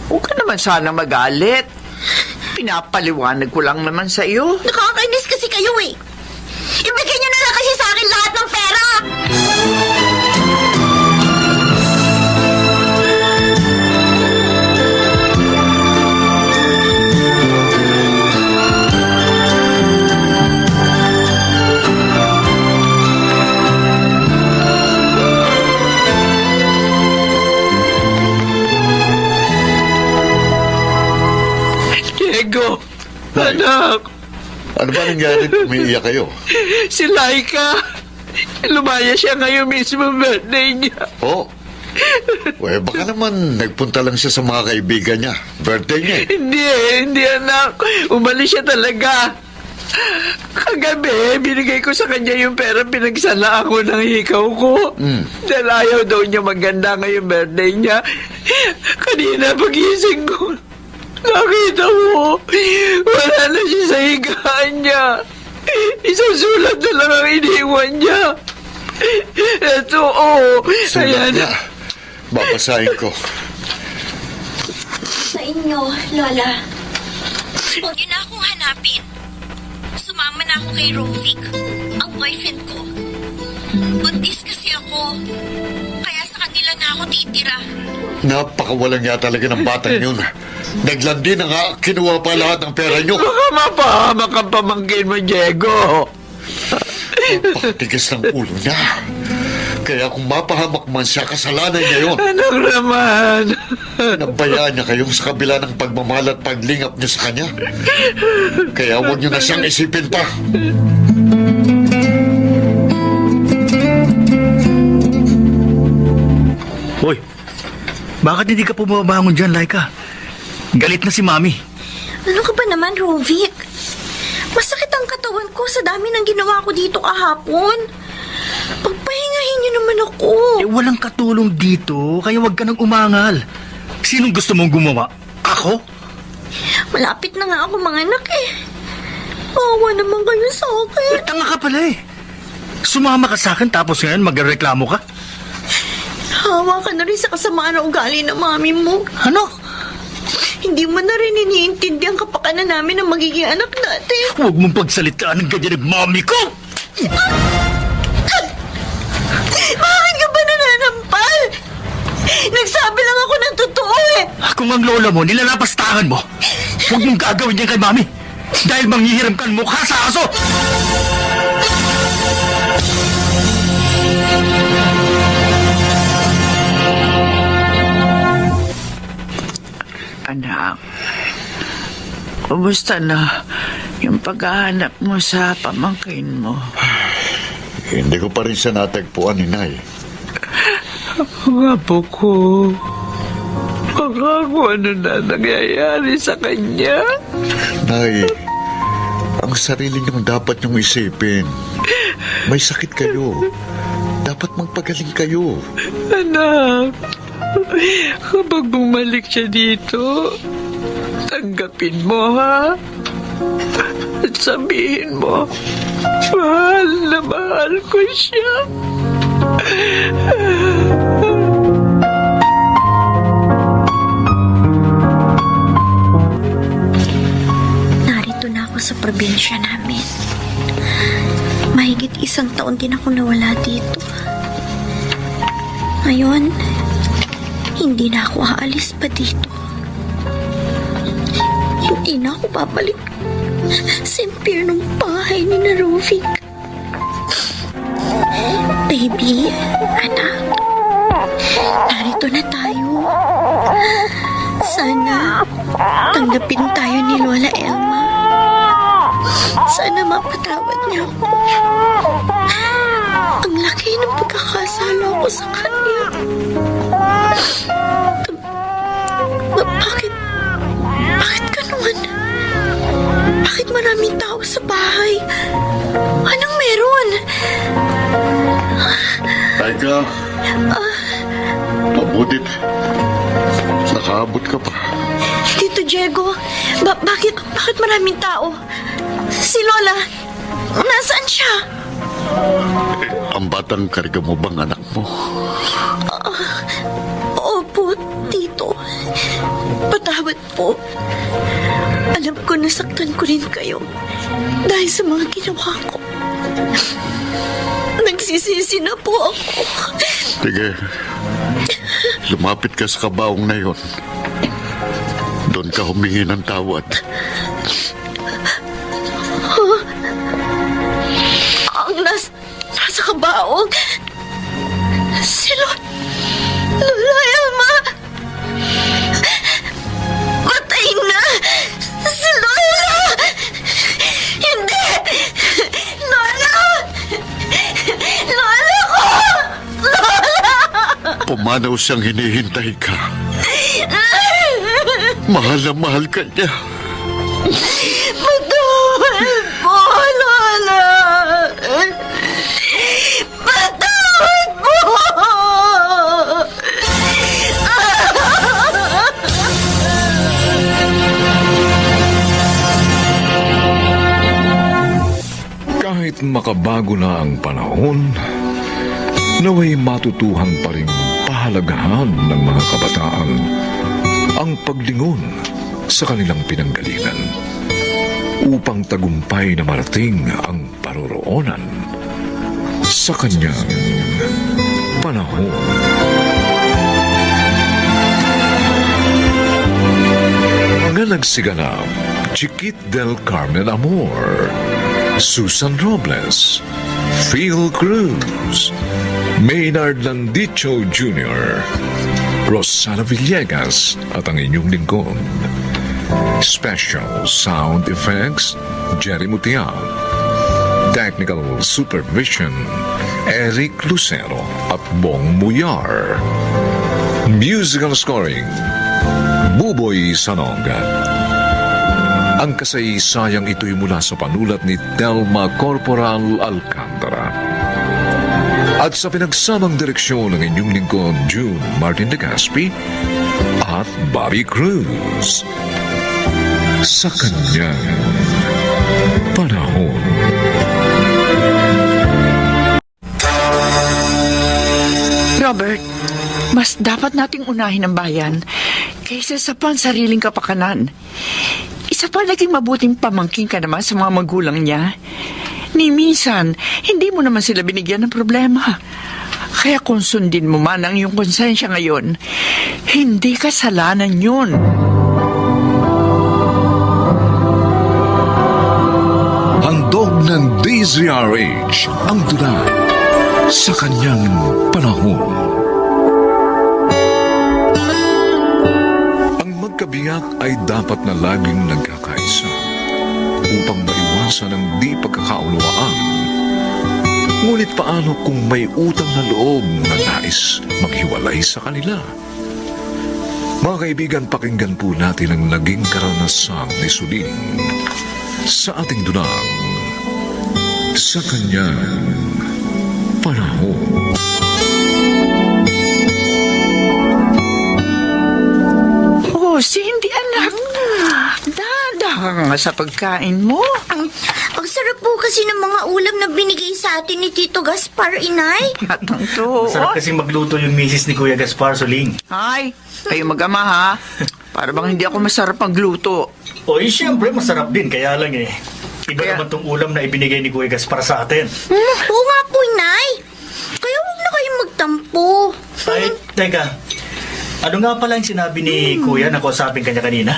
huwag ka naman sana magalit. Pinapaliwanag ko lang naman sa iyo. Nakakainis kasi kayo eh. Ibigay niyo na lang kasi sa akin lahat ng pera. Diego, anak, Ano ba nangyari? Umiiyak kayo. si Laika. Lumaya siya ngayon mismo birthday niya. Oh. Baka naman nagpunta lang siya sa mga kaibigan niya. Birthday niya eh. Hindi anak. Umalis siya talaga. Kagabi, binigay ko sa kanya yung pera pinagsalaan ko ng hikaw ko. Dahil ayaw daw niya maganda ngayong birthday niya. Kanina pagising ko, nakita mo, wala na siya sa higaan niya. Isang sulat na lang ang iniwan niya. Ito, Sulat niya. Babasahin ko. Sa inyo, Lola. Huwag niyo na akong hanapin. Sumama na ako kay Rovic, ang boyfriend ko. Buntis kasi ako. Kaya sa kanila na ako titira. Napakawalang niya talaga ng batang yun. Naglandi na nga, kinuha pa lahat ng pera niyo. baka mapahamak ang pamangkin mo, Diego. Pakatigas ng ulo niya. Kaya kung mapahamak man siya, kasalanan niya yun. Anak naman. Nabayaan niya kayong sa kabila ng pagmamahal at paglingap niyo sa kanya. Kaya huwag niyo na siyang isipin pa. Hoy, bakit hindi ka pumabangon dyan, Laika? Galit na si Mami. Ano ka ba naman, Rovic? Masakit ang katawan ko sa dami ng ginawa ko dito kahapon. Pagpahingahin niyo naman ako. Walang katulong dito, kaya wag ka nang umangal. Sinong gusto mong gumawa? Ako? Malapit na nga ako mga anak eh. Awa naman kayo sa akin. Tanga ka pala eh. Sumama ka sa akin tapos ngayon magreklamo ka? Hawa ka na rin sa kasamaan ng ugali ng mami mo. Ano? Hindi mo na rin iniintindi ang kapakanan namin ng magiging anak natin. Huwag mong pagsalitaan ng ganyan ng mami ko! Bakit ka ba nananampal? Nagsabi lang ako ng totoo eh. Kung ang lola mo nilalapastangan mo, huwag mong gagawin yan kay Mami. Dahil manghihiram ka ng mukha sa aso! Anak, kumusta na yung paghahanap mo sa pamangkin mo? Hindi ko pa rin siya natagpuan, Inay. Ang apo ko, baka kung ano na nangyayari sa kanya. Nay, ang sarili niyong dapat niyong isipin. May sakit kayo. Dapat magpagaling kayo. Anak, kapag bumalik siya dito, tanggapin mo, ha? At sabihin mo, mahal na mahal ko siya. Narito na ako sa probinsya namin. Mahigit 1 taon din ako nawala dito. Ngayon, hindi na ako aalis pa dito. Hindi na ako babalik sa impyernong bahay ni na Rufik. Baby, anak, narito na tayo. Sana tanggapin tayo ni Lola Elma. Sana mapatawad niya ako. Ang laki ng pagkakasala ko sa kanya. Bakit ganun? Bakit maraming tao sa bahay? Anong meron? Taika, mabutit. Nakaabot ka pa. Tito Diego, bakit maraming tao? Si Lola, nasaan siya? Ang batang karga mo bang anak mo? Opo, Tito. Patawad po. Alam ko nasaktan ko rin kayo dahil sa mga ginawa ko. Nagsisisi na po ako. Sige, lumapit ka sa kabaong na yon. Doon ka humingi ng tawad. Ang nasa kabaong. Si Lola Elma. Patay na. Si Lola. Hindi. Lola. Lola ko. Lola. Pumanaw siyang hinihintay ka. Mahal na mahal ka niya. Patawad po, Lola. Patawad po. Kahit makabago na ang panahon, naway matutuhan pa rin pahalagahan ng mga kabataan ang paglingon sa kanilang pinanggalingan upang tagumpay na marating ang paroroonan sa kanyang panahon. Nga nagsiganap, Chiquit del Carmen Amor, Susan Robles, Phil Cruz, Maynard Landicho Jr., Rosana Villegas at ang inyong lingkod. Special Sound Effects, Jerry Mutial. Technical Supervision, Eric Lucero at Bong Muyar. Musical Scoring, Buboy Sanoga. Ang kasaysayang ito'y mula sa panulat ni Telma Corporal Alcantara. At sa pinagsamang direksyon ng inyong lingkod, June Martin de Gaspi at Bobby Cruz. Sa kanyang panahon. Robert, mas dapat nating unahin ang bayan kaysa sa pansariling kapakanan. Isa pa naging mabuting pamangkin ka naman sa mga magulang niya. Ni minsan, hindi mo naman sila binigyan ng problema. Kaya kung sundin mo man ang iyong konsensya ngayon, hindi kasalanan yun. Handog ng DZRH ang tula sa kanyang panahon. Ang kabiyak ay dapat na laging nagkakaisa upang maiwasan ang di pagkakaunawaan. Ngunit paano kung may utang na loob na nais maghiwalay sa kanila? Mga kaibigan, pakinggan po natin ang naging karanasan ni Suling sa ating dunang sa kanyang panahon. Oh, Cindy, anak. Dadahan ka nga sa pagkain mo. Ang sarap po kasi ng mga ulam na binigay sa atin ni Tito Gaspar, Inay. Batang to. Sarap kasi magluto yung misis ni Kuya Gaspar, Suling. Ay, kayo mag-ama ha. Para bang hindi ako masarap magluto. O, siyempre, masarap din. Kaya lang iba Kaya- naman tong ulam na ibinigay ni Kuya Gaspar sa atin. Oo nga po, Inay. Kaya huwag na kayong magtampo. Ay, teka. Ano nga pala yung sinabi ni Kuya na kausapin kanya kanina?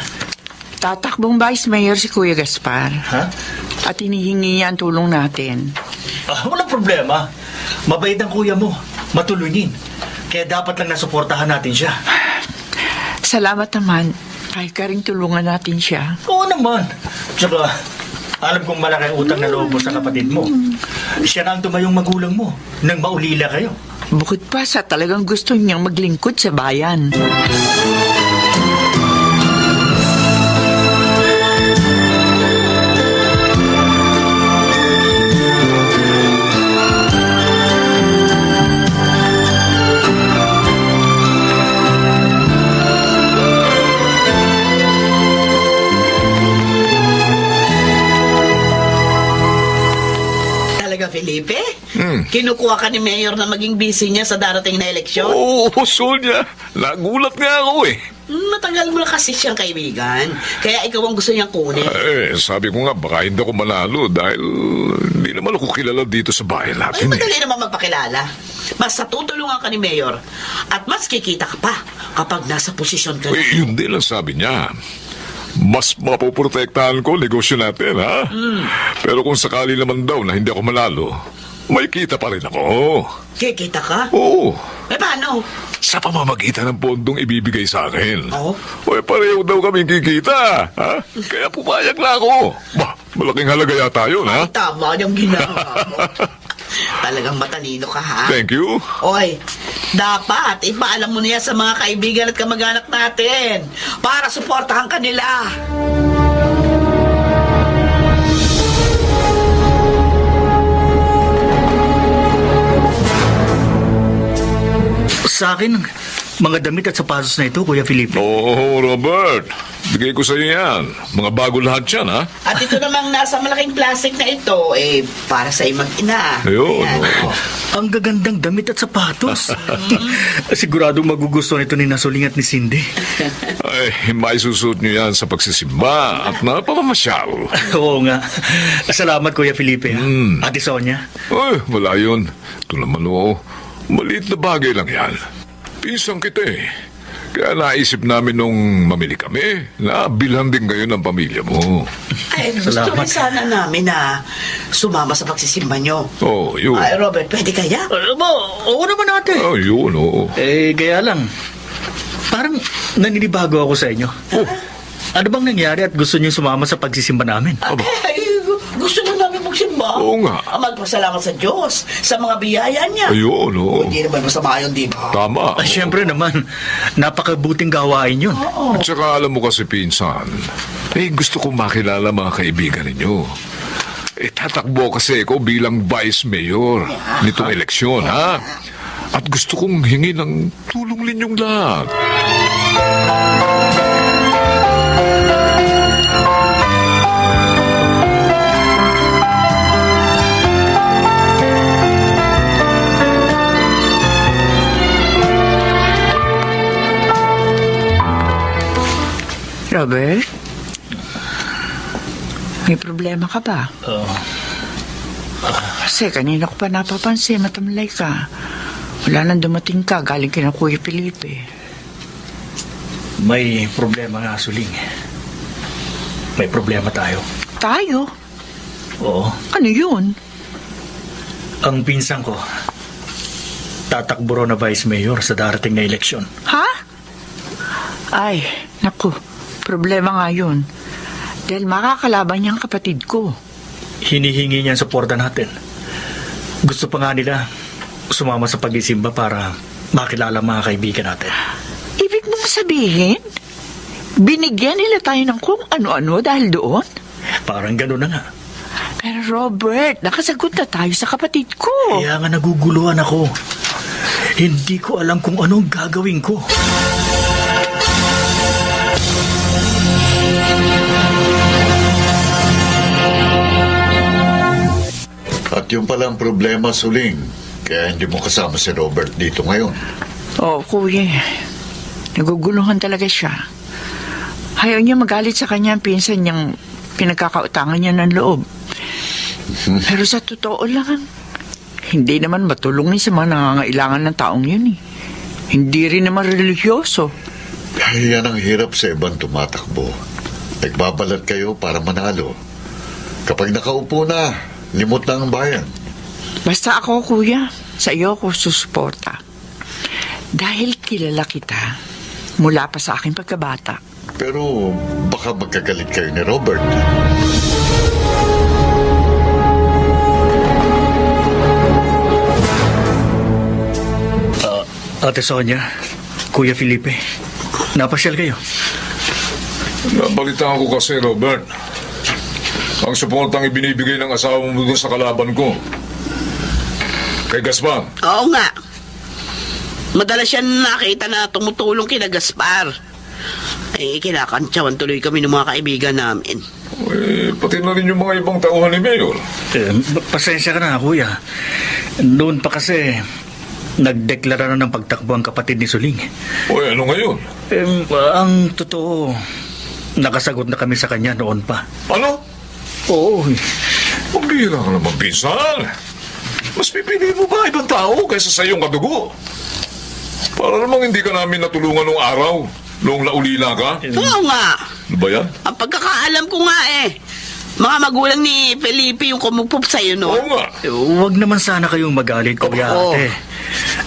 Tatakbong Vice Mayor si Kuya Gaspar. Ha? At hinihingi niya ang tulong natin. Walang problema. Mabait ang kuya mo. Matulungin. Kaya dapat lang nasuportahan natin siya. Salamat naman. Ay ka rin tulungan natin siya. Oo naman. Tsaka, alam kong malaki ang utang na loob mo sa kapatid mo. Siya na ang tumayong magulang mo nang maulila kayo. Bukod pa sa talagang gusto niyang maglingkod sa bayan. Talaga, Felipe? Kinukuha ka ni Mayor na maging busy niya sa darating na eleksyon? Oo, Sonia. Nagulat nga ako eh. Matagal mo na kasi siyang kaibigan. Kaya ikaw ang gusto niyang kunin. Sabi ko nga baka hindi ako manalo dahil hindi naman ako kilala dito sa bayan Ay, natin eh. madali naman magpakilala. Mas natutulungan ka ni Mayor at mas kikita ka pa kapag nasa posisyon ka na. Yun din ang sabi niya. Mas mapoprotektahan ko negosyo natin, ha? Pero kung sakali naman daw na hindi ako manalo, may kita pa rin ako. Kikita ka? Oo. Eh, paano? Sa pamamagitan ng pondong ibibigay sa akin. Oo. Pareho daw kaming kikita, ha? Kaya pumayag na ako. Bah, malaking halaga yata yun, ha? Ay, tama yung ginagawa mo. Talagang matalino ka, ha? Thank you. Oy, dapat ipaalam mo niya sa mga kaibigan at kamag-anak natin para suportahan ka nila. Sa akin, mga damit at sapatos na ito, Kuya Felipe. Oo, Robert. Bigay ko sa iyo yan. Mga bago lahat yan, ha? At ito namang nasa malaking plastic na ito, para sa mag-ina. Ayun, Ayan. oo. Ang gagandang damit at sapatos. Siguradong magugustuhan ito ni Nasuling at ni Cindy. Ay, maisusuot niyo yan sa pagsisimba at napamamasyal. Oo nga. Salamat, Kuya Felipe. Ate Sonia. Ay, wala yun. Ito naman, oo. Maliit na bagay lang yan. Pisang kita eh. Kaya naisip namin nung mamili kami na bilhan din kayo ng pamilya mo. Ay, gusto Salamat. rin sana namin na sumama sa pagsisimba nyo. Oh, yun. Ay, Robert, pwede kaya? Oo naman ate. Oh, yun, oo. Kaya lang, parang naninibago ako sa inyo. Oh, Ano bang nangyari at gusto niyo sumama sa pagsisimba namin? Ay, gusto na namin magsimba. Oo nga. Magpasalamat sa Diyos sa mga biyaya niya. ayun, oo. Hindi naman masama yun, di ba? Tama. Ay, syempre naman, napakabuting gawain yun. At saka alam mo kasi, pinsan, gusto kong makilala mga kaibigan ninyo. Tatakbo kasi ako bilang vice mayor nitong eleksyon, ha? At gusto kong hingi ng tulong ninyong lahat. Robert? May problema ka ba? Kasi kanina ko pa napapansin, matamlay ka. Wala nang dumating ka, galing kina Kuya Felipe. May problema nga, Suling. May problema tayo. Tayo? Oo. Ano yun? Ang pinsang ko, tatakbo raw na vice mayor sa darating na eleksyon. Ha? Ay, naku. Problema nga yun. Dahil makakalaban niya ang kapatid ko. Hinihingi niya ang suporta natin. Gusto pa nga nila sumama sa pag-isimba para makilala ang mga kaibigan natin. Ibig mong sabihin, binigyan nila tayo ng kung ano-ano dahil doon? Parang gano'n na nga. Pero Robert, nakasagot na tayo sa kapatid ko. Kaya nga naguguluhan ako. Hindi ko alam kung anong gagawin ko. At yung palang problema, Suling. Kaya hindi mo kasama si Robert dito ngayon. Oo, kuya. Naguguluhan talaga siya. Ayaw niya magalit sa kanya ang pinsan niyang pinagkakautangan niya ng loob. Pero sa totoo lang, hindi naman matulungin sa mga nangangailangan ng taong yun eh. Hindi rin naman religyoso. Kaya yan ang hirap sa ibang tumatakbo. Nagbabalat kayo para manalo. Kapag nakaupo na, limot na ang bayan. Basta ako, kuya, sa iyo ako susuporta. Dahil kilala kita mula pa sa aking pagkabata. Pero baka magkagalit kayo ni Robert. Ate Sonia, Kuya Felipe, napasyal kayo. Nabalitaan ko kasi, Robert. Ang suportang ibinibigay ng asawa mo doon sa kalaban ko. Kay Gaspar. Oo nga. Madalas yan nakita na tumutulong kina Gaspar. Eh, kinakantsawan tuloy kami ng mga kaibigan namin. Pati na rin yung mga ibang tauhan ni Mayor. Pasensya ka na, Kuya. Noon pa kasi, nagdeklara na ng pagtakbo ang kapatid ni Suling. Ano ngayon? Ang totoo, nakasagot na kami sa kanya noon pa. Ano? Oo. Pambira ka naman, pinsan. Mas pipili mo ba ibang tao kaysa sa iyong kadugo? Para namang hindi ka namin natulungan nung araw, noong naulila ka. Oo nga. Ano ba yan? Ang pagkakaalam ko nga mga magulang ni Felipe yung kumupup sa'yo, no? Oo nga. Huwag naman sana kayong magalit, Kuya Oo. Ate.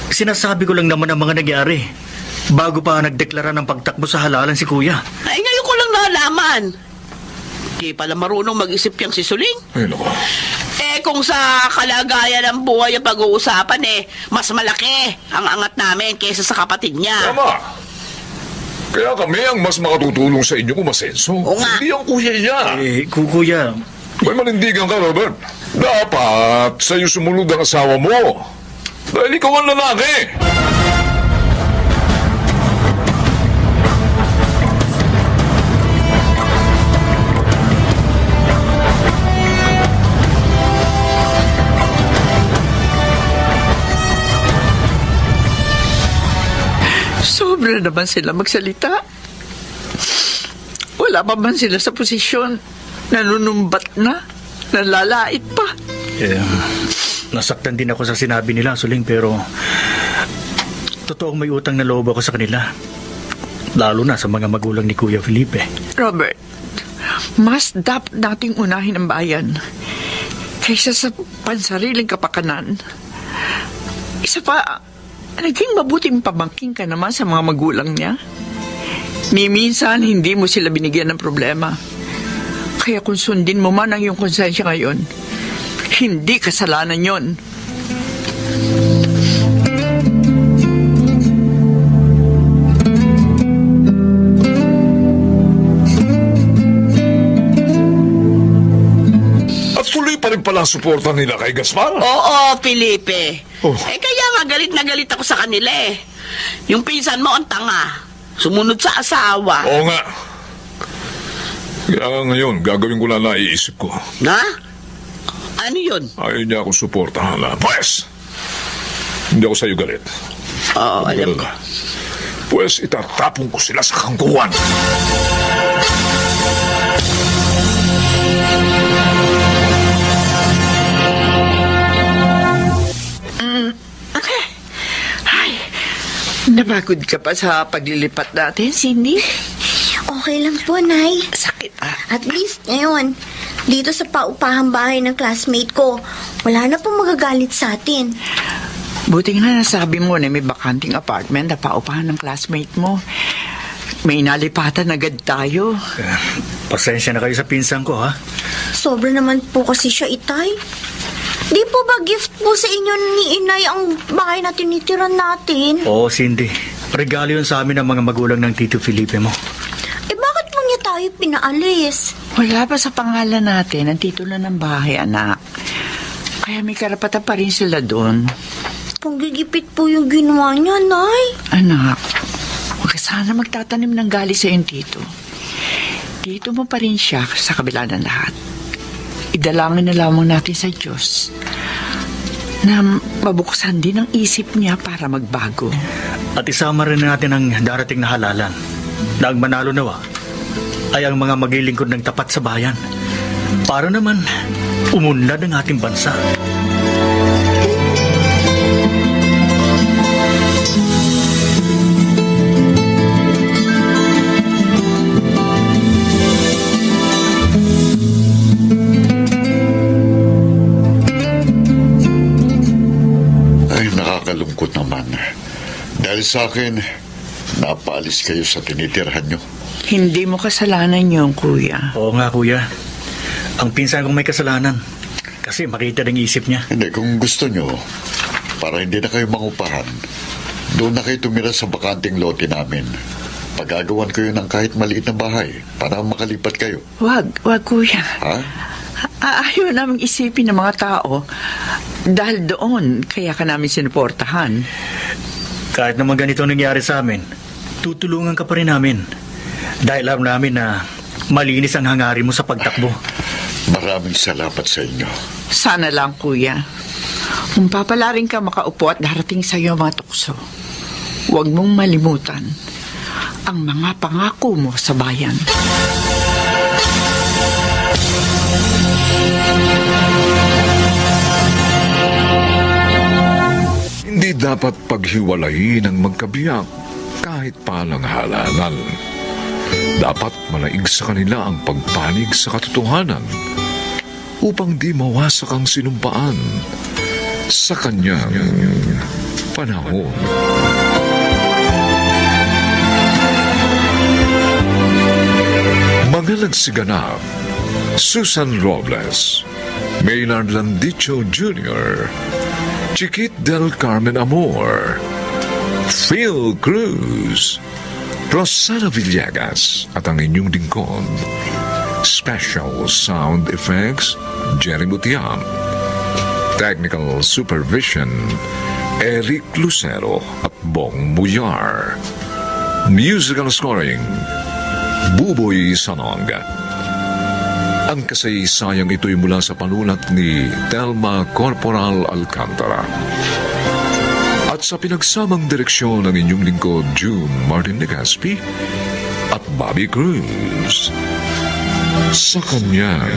Sinasabi ko lang naman ang mga nangyari. Bago pa nagdeklara ng pagtakbo sa halalan si Kuya. Ay, ngayon ko lang nalaman. Di pala marunong mag-isip yang si Suling. Ay, naku. Kung sa kalagayan ng buhay ang pag-uusapan, mas malaki ang angat namin kaysa sa kapatid niya. Tama. Kaya kami ang mas makatutulong sa inyo kung masenso. Oo nga. Hindi ang kuya niya. Kuya, May manindigan ka, Robert. Dapat sa'yo sumunod ang asawa mo. Dahil ikaw ang lalaki. Sobra naman sila magsalita. Wala pa man sila sa posisyon. Nanunumbat na. Nalalait pa. nasaktan din ako sa sinabi nila, Suling, pero totoong may utang na loob ako sa kanila. Lalo na sa mga magulang ni Kuya Felipe. Robert, mas dapat nating unahin ang bayan kaysa sa pansariling kapakanan. Isa pa, naging mabuting pamangking ka naman sa mga magulang niya. Ni minsan, hindi mo sila binigyan ng problema. Kaya kung sundin mo man ang iyong konsensya ngayon, hindi kasalanan yon. At tuloy pa rin pala ang suporta nila kay Gaspar. Oo, Felipe. Oh. Kaya nga galit na galit ako sa kanila Yung pinsan mo ang tanga. Sumunod sa asawa. Oo nga. Kaya nga ngayon, gagawin ko na naiisip ko. Na? Ano yun? Ayaw niya akong suportahan na. Pues, hindi ako sa'yo galit. Oo, alam ko. Pues, itatapon ko sila sa kangkuhan. Ay, napagod ka pa sa paglilipat natin, Cindy? Okay lang po, Nay. Sakit At least ngayon, dito sa paupahang bahay ng classmate ko, wala na pong magagalit sa atin. Buti nga nasabi mo na may bakanting apartment na paupahan ng classmate mo. May inalipatan agad tayo. Pasensya na kayo sa pinsan ko, ha? Sobra naman po kasi siya, Itay. Di po ba gift po sa inyo ni Inay ang bahay na tinitiran natin? Oo, Cindy. Regalo yun sa amin ng mga magulang ng Tito Felipe mo. Eh bakit mo niya tayo pinaalis? Wala pa sa pangalan natin ang titulo ng bahay, anak. Kaya may karapatan pa rin sila doon. Panggigipit po yung ginawa niya, Nay. Anak, huwag ka sana magtatanim ng gali sa iyong tito. Dito mo pa rin siya sa kabila ng lahat. Idalangin na lamang natin sa Diyos na mabuksan din ang isip niya para magbago. At isama rin natin ang darating na halalan na ang manalo nawa ay ang mga maglilingkod ng tapat sa bayan para naman umunlad ang ating bansa. Nakakalungkot naman. Dahil sa akin, napaalis kayo sa tinitirhan nyo. Hindi mo kasalanan yun, kuya. Oo nga, kuya. Ang pinsan kong may kasalanan kasi makita ng isip niya. Hindi, kung gusto nyo, para hindi na kayo mangupahan, doon na kayo tumira sa bakanting lote namin. Pagagawan kayo ng kahit maliit na bahay para makalipat kayo. Wag, kuya. Ha? Ayaw namin isipin ng mga tao dahil doon kaya ka namin sinuportahan. Kahit naman ganito nangyari sa amin, tutulungan ka pa rin namin. Dahil alam namin na malinis ang hangarin mo sa pagtakbo. Maraming salamat sa inyo. Sana lang, kuya. Kung papalarin ka makaupo at darating sa iyo mga tukso, huwag mong malimutan ang mga pangako mo sa bayan. Hindi dapat paghiwalayin ang magkabiyak kahit palang halalan. Dapat manaig sa kanila ang pagpanig sa katotohanan upang di mawasak ang sinumpaan sa kanyang panahon. Mga nagsiganap: Susan Robles, Maynard Landicho Jr., Chiquit del Carmen Amor, Phil Cruz, Rosana Villegas at ang inyong lingkod. Special Sound Effects, Jerry Mutiam. Technical Supervision, Eric Lucero at Bong Muyar. Musical Scoring, Buboy Sanonga. Ang kasaysayang ito'y mula sa panulat ni Telma Corporal Alcantara. At sa pinagsamang direksyon ng inyong lingkod, June Martin Legaspi at Bobby Cruz. Sa kanyang